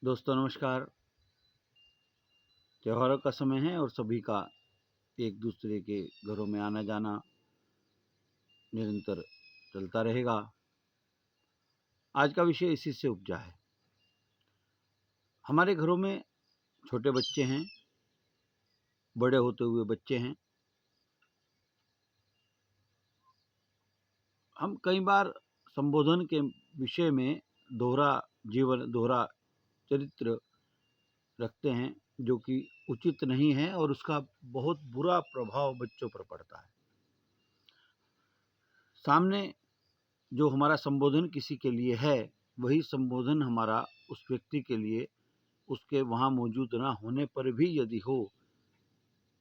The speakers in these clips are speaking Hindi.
दोस्तों नमस्कार। त्योहारों का समय है और सभी का एक दूसरे के घरों में आना जाना निरंतर चलता रहेगा। आज का विषय इसी से उपजा है। हमारे घरों में छोटे बच्चे हैं, बड़े होते हुए बच्चे हैं। हम कई बार संबोधन के विषय में दोहरा जीवन, दोहरा चरित्र रखते हैं जो कि उचित नहीं है और उसका बहुत बुरा प्रभाव बच्चों पर पड़ता है। सामने जो हमारा संबोधन किसी के लिए है, वही संबोधन हमारा उस व्यक्ति के लिए उसके वहाँ मौजूद ना होने पर भी यदि हो,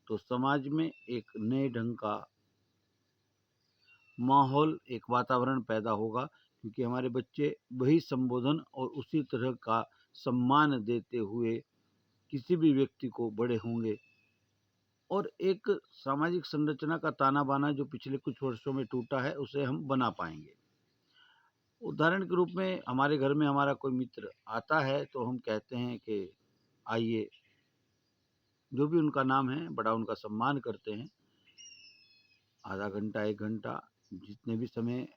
तो समाज में एक नए ढंग का माहौल, एक वातावरण पैदा होगा, क्योंकि हमारे बच्चे वही संबोधन और उसी तरह का सम्मान देते हुए किसी भी व्यक्ति को बड़े होंगे और एक सामाजिक संरचना का ताना-बाना जो पिछले कुछ वर्षों में टूटा है, उसे हम बना पाएँगे। उदाहरण के रूप में हमारे घर में हमारा कोई मित्र आता है तो हम कहते हैं कि आइए, जो भी उनका नाम है, बड़ा उनका सम्मान करते हैं। आधा घंटा, 1 घंटा, जितने भी समय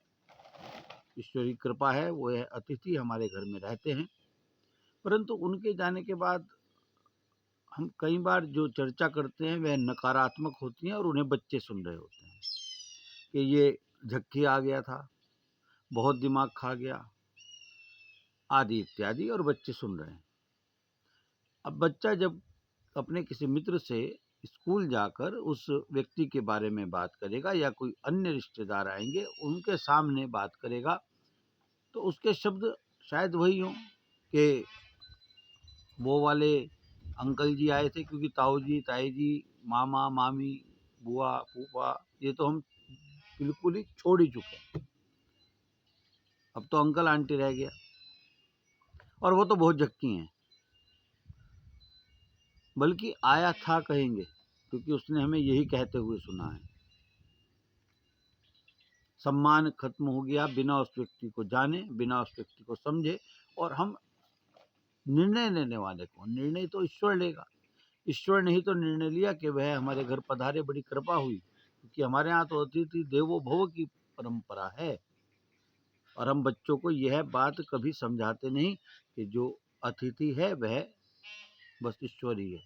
ईश्वर की कृपा है, वो यह अतिथि हमारे घर में रहते हैं। परंतु उनके जाने के बाद हम कई बार जो चर्चा करते हैं, वह नकारात्मक होती हैं और उन्हें बच्चे सुन रहे होते हैं कि ये झक्की आ गया था, बहुत दिमाग खा गया, आदि इत्यादि, और बच्चे सुन रहे हैं। अब बच्चा जब अपने किसी मित्र से स्कूल जाकर उस व्यक्ति के बारे में बात करेगा या कोई अन्य रिश्तेदार आएँगे, उनके सामने बात करेगा, तो उसके शब्द शायद वही हों कि वो वाले अंकल जी आए थे, क्योंकि ताऊ जी, ताई जी, मामा, मामी, बुआ, फूफा, ये तो हम बिल्कुल ही छोड़ ही चुके हैं। अब तो अंकल आंटी रह गया, और वो तो बहुत झक्की हैं। बल्कि आया था कहेंगे, क्योंकि उसने हमें यही कहते हुए सुना है। सम्मान खत्म हो गया बिना उस व्यक्ति को जाने, बिना उस व्यक्ति को समझे, और हम निर्णय लेने वाले को, निर्णय तो ईश्वर लेगा। ईश्वर ने ही तो निर्णय लिया कि वह हमारे घर पधारे, बड़ी कृपा हुई, क्योंकि हमारे यहाँ तो अतिथि देवो भव की परंपरा है। और हम बच्चों को यह बात कभी समझाते नहीं कि जो अतिथि है वह बस ईश्वर ही है।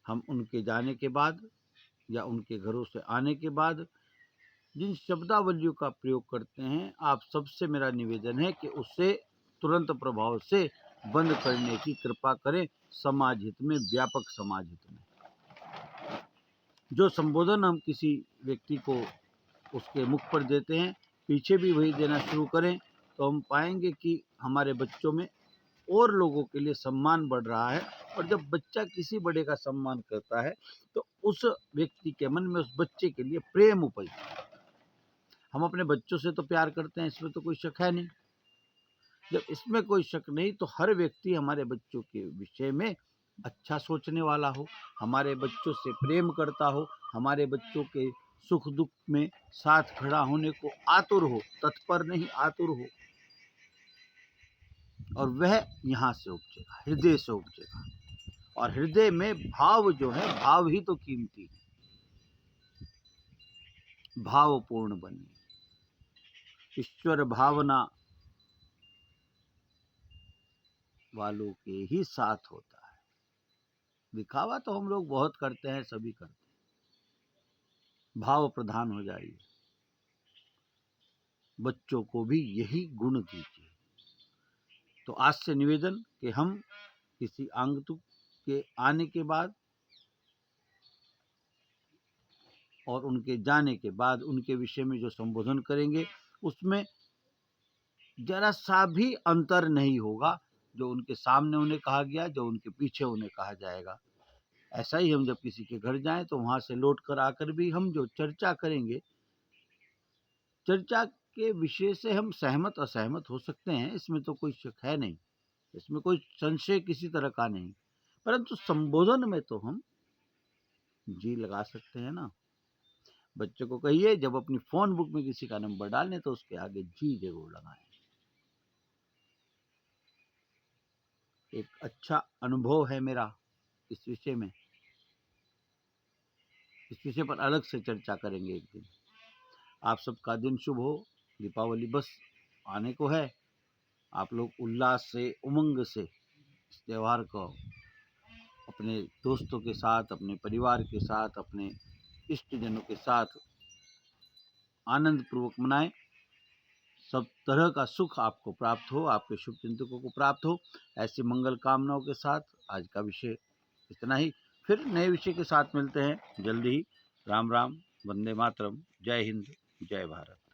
हम उनके जाने के बाद या उनके घरों से आने के बाद जिन शब्दावलियों का प्रयोग करते हैं, आप सबसे मेरा निवेदन है कि उसे तुरंत प्रभाव से बंद करने की कृपा करें, समाज हित में, व्यापक समाज हित में। जो संबोधन हम किसी व्यक्ति को उसके मुख पर देते हैं, पीछे भी वही देना शुरू करें, तो हम पाएंगे कि हमारे बच्चों में और लोगों के लिए सम्मान बढ़ रहा है। और जब बच्चा किसी बड़े का सम्मान करता है, तो उस व्यक्ति के मन में उस बच्चे के लिए प्रेम उपजता है। हम अपने बच्चों से तो प्यार करते हैं, इसमें तो कोई शक है नहीं। जब इसमें कोई शक नहीं, तो हर व्यक्ति हमारे बच्चों के विषय में अच्छा सोचने वाला हो, हमारे बच्चों से प्रेम करता हो, हमारे बच्चों के सुख दुख में साथ खड़ा होने को आतुर हो, तत्पर नहीं आतुर हो। और वह यहाँ से उपजेगा, हृदय से उपजेगा। और हृदय में भाव जो है, भाव ही तो कीमती है। भावपूर्ण बनिए। ईश्वर भावना वालों के ही साथ होता है। दिखावा तो हम लोग बहुत करते हैं, सभी करते हैं। भाव प्रधान हो जाइए। बच्चों को भी यही गुण दीजिए। तो आज से निवेदन कि हम किसी आगंतुक के आने के बाद और उनके जाने के बाद उनके विषय में जो संबोधन करेंगे, उसमें जरा सा भी अंतर नहीं होगा जो उनके सामने उन्हें कहा गया, जो उनके पीछे उन्हें कहा जाएगा। ऐसा ही हम जब किसी के घर जाएं, तो वहां से लौट कर आकर भी हम जो चर्चा करेंगे, चर्चा के विषय से हम सहमत असहमत हो सकते हैं, इसमें तो कोई शक है नहीं, इसमें कोई संशय किसी तरह का नहीं। परंतु संबोधन में तो हम जी लगा सकते हैं ना। बच्चों को कहिए, जब अपनी फोन बुक में किसी का नंबर डालें तो उसके आगे जी जरूर लगाएं। एक अच्छा अनुभव है मेरा इस विषय में। इस विषय पर अलग से चर्चा करेंगे एक दिन। आप सबका दिन शुभ हो। दीपावली बस आने को है। आप लोग उल्लास से, उमंग से इस त्योहार को अपने दोस्तों के साथ, अपने परिवार के साथ, अपने इष्टजनों के साथ आनंद पूर्वक मनाएं। सब तरह का सुख आपको प्राप्त हो, आपके शुभचिंतकों को प्राप्त हो। ऐसी मंगल कामनाओं के साथ आज का विषय इतना ही। फिर नए विषय के साथ मिलते हैं जल्दी ही। राम राम, वंदे मातरम, जय हिंद, जय भारत।